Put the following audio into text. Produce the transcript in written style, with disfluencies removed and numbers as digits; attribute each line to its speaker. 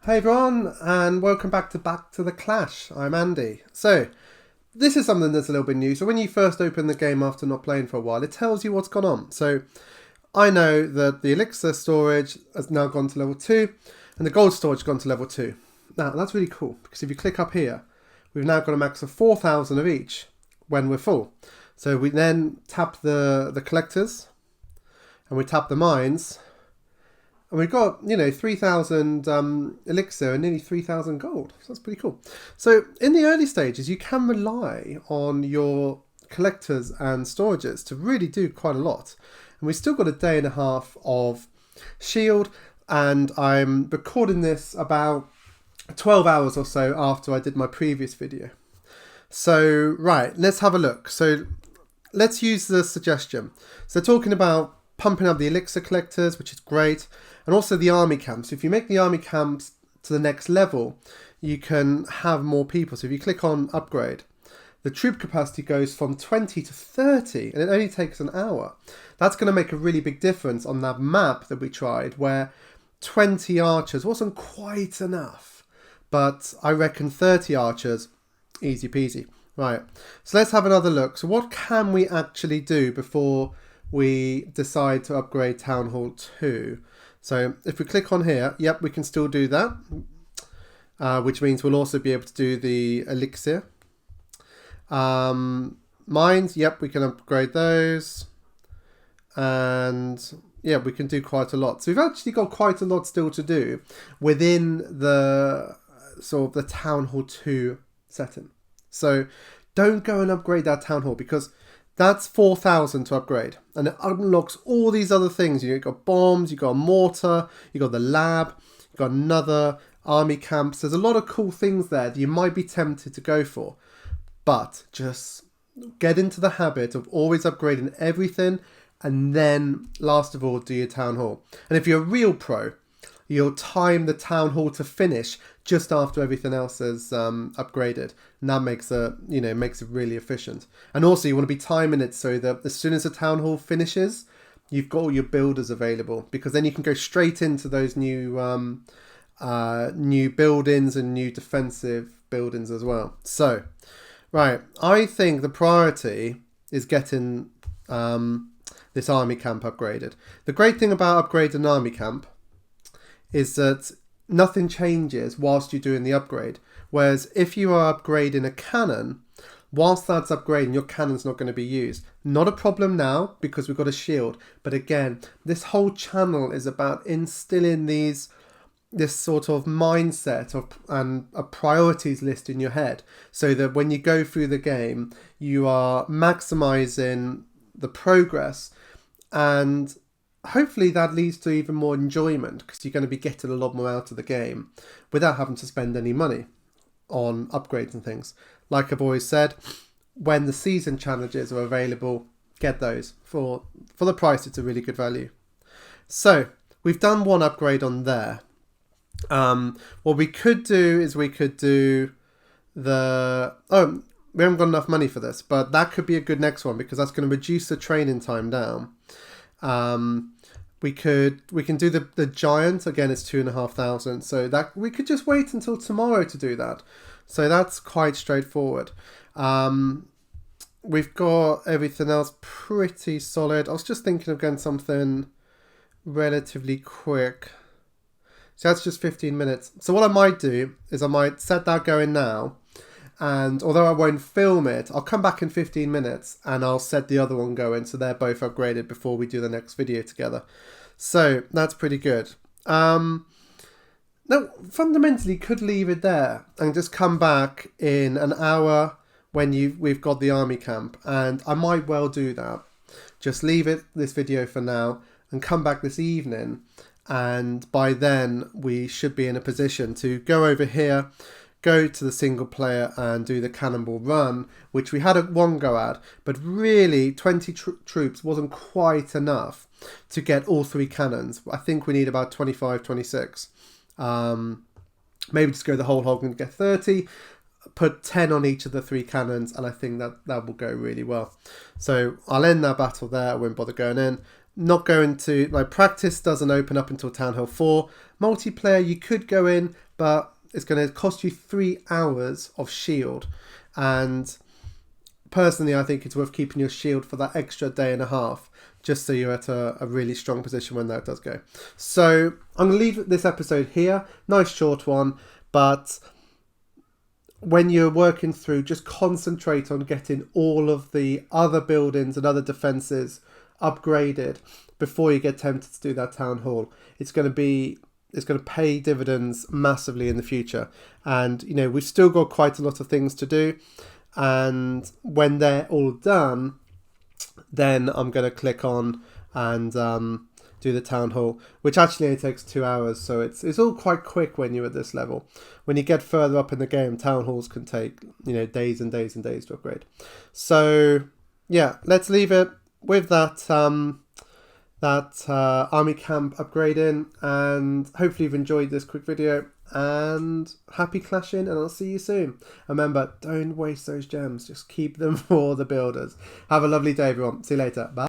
Speaker 1: Hey everyone, and welcome back to the Clash. I'm Andy. So, this is something that's a little bit new. So when you first open the game after not playing for a while, it tells you what's gone on. So, I know that the elixir storage has now gone to level 2, and the gold storage has gone to level 2. Now, that's really cool, because if you click up here, we've now got a max of 4,000 of each when we're full. So we then tap the collectors, and we tap the mines, and we've got, 3,000 elixir and nearly 3,000 gold. So that's pretty cool. So in the early stages, you can rely on your collectors and storages to really do quite a lot. And we've still got a day and a half of shield, and I'm recording this about 12 hours or so after I did my previous video. So, right, let's have a look. So let's use the suggestion. So talking about pumping up the elixir collectors, which is great, and also the army camps. If you make the army camps to the next level, you can have more people. So if you click on upgrade, the troop capacity goes from 20 to 30, and it only takes an hour. That's going to make a really big difference on that map that we tried, where 20 archers wasn't quite enough, but I reckon 30 archers, easy peasy. Right, so let's have another look. So what can we actually do before we decide to upgrade Town Hall 2? So if we click on here, yep, we can still do that, which means we'll also be able to do the elixir. Mines, yep, we can upgrade those. And yeah, we can do quite a lot. So we've actually got quite a lot still to do within the sort of the Town Hall 2 setting. So don't go and upgrade that Town Hall, because that's 4,000 to upgrade, and it unlocks all these other things. You've got bombs, you've got a mortar, you've got the lab, you've got another army camps. There's a lot of cool things there that you might be tempted to go for, but just get into the habit of always upgrading everything, and then last of all do your Town Hall. And if you're a real pro, you'll time the Town Hall to finish just after everything else is upgraded, and that makes it really efficient. And also you want to be timing it so that as soon as the Town Hall finishes, you've got all your builders available, because then you can go straight into those new buildings and new defensive buildings as well. So, right, I think the priority is getting this army camp upgraded. The great thing about upgrading an army camp is that nothing changes whilst you're doing the upgrade. Whereas if you are upgrading a cannon, whilst that's upgrading, your cannon's not going to be used. Not a problem now, because we've got a shield. But again, this whole channel is about instilling this sort of mindset and a priorities list in your head, so that when you go through the game, you are maximizing the progress, and hopefully that leads to even more enjoyment, because you're going to be getting a lot more out of the game without having to spend any money on upgrades and things. Like I've always said, when the season challenges are available, get those. For the price, it's a really good value. So we've done one upgrade on there. What we could do is we could do we haven't got enough money for this, but that could be a good next one, because that's going to reduce the training time down. We can do the giant again. It's 2,500, so that we could just wait until tomorrow to do that. So that's quite straightforward. We've got everything else pretty solid. I was just thinking of getting something relatively quick. So that's just 15 minutes. So what I might do is I might set that going now, and although I won't film it, I'll come back in 15 minutes and I'll set the other one going, so they're both upgraded before we do the next video together. So that's pretty good. Now, fundamentally, could leave it there and just come back in an hour when we've got the army camp, and I might well do that. Just leave this video for now and come back this evening, and by then we should be in a position to go over here, go to the single player and do the cannonball run, which we had one go at, but really 20 troops wasn't quite enough to get all three cannons. I think we need about 25, 26. Maybe just go the whole hog and get 30, put 10 on each of the three cannons, and I think that will go really well. So I'll end that battle there. I won't bother going in. not going to, like, practice doesn't open up until Town Hall 4. Multiplayer, you could go in, but it's going to cost you 3 hours of shield. And personally, I think it's worth keeping your shield for that extra day and a half, just so you're at a really strong position when that does go. So I'm going to leave this episode here. Nice short one, but when you're working through, just concentrate on getting all of the other buildings and other defenses upgraded before you get tempted to do that town hall. It's going to pay dividends massively in the future. And, you know, we've still got quite a lot of things to do. And when they're all done, then I'm going to click on and do the town hall, which actually only takes 2 hours. So it's all quite quick when you're at this level. When you get further up in the game, town halls can take, you know, days and days and days to upgrade. So yeah, let's leave it with that army camp upgrading, and hopefully you've enjoyed this quick video, and happy clashing, and I'll see you soon. Remember, don't waste those gems, just keep them for the builders. Have a lovely day, everyone. See you later. Bye.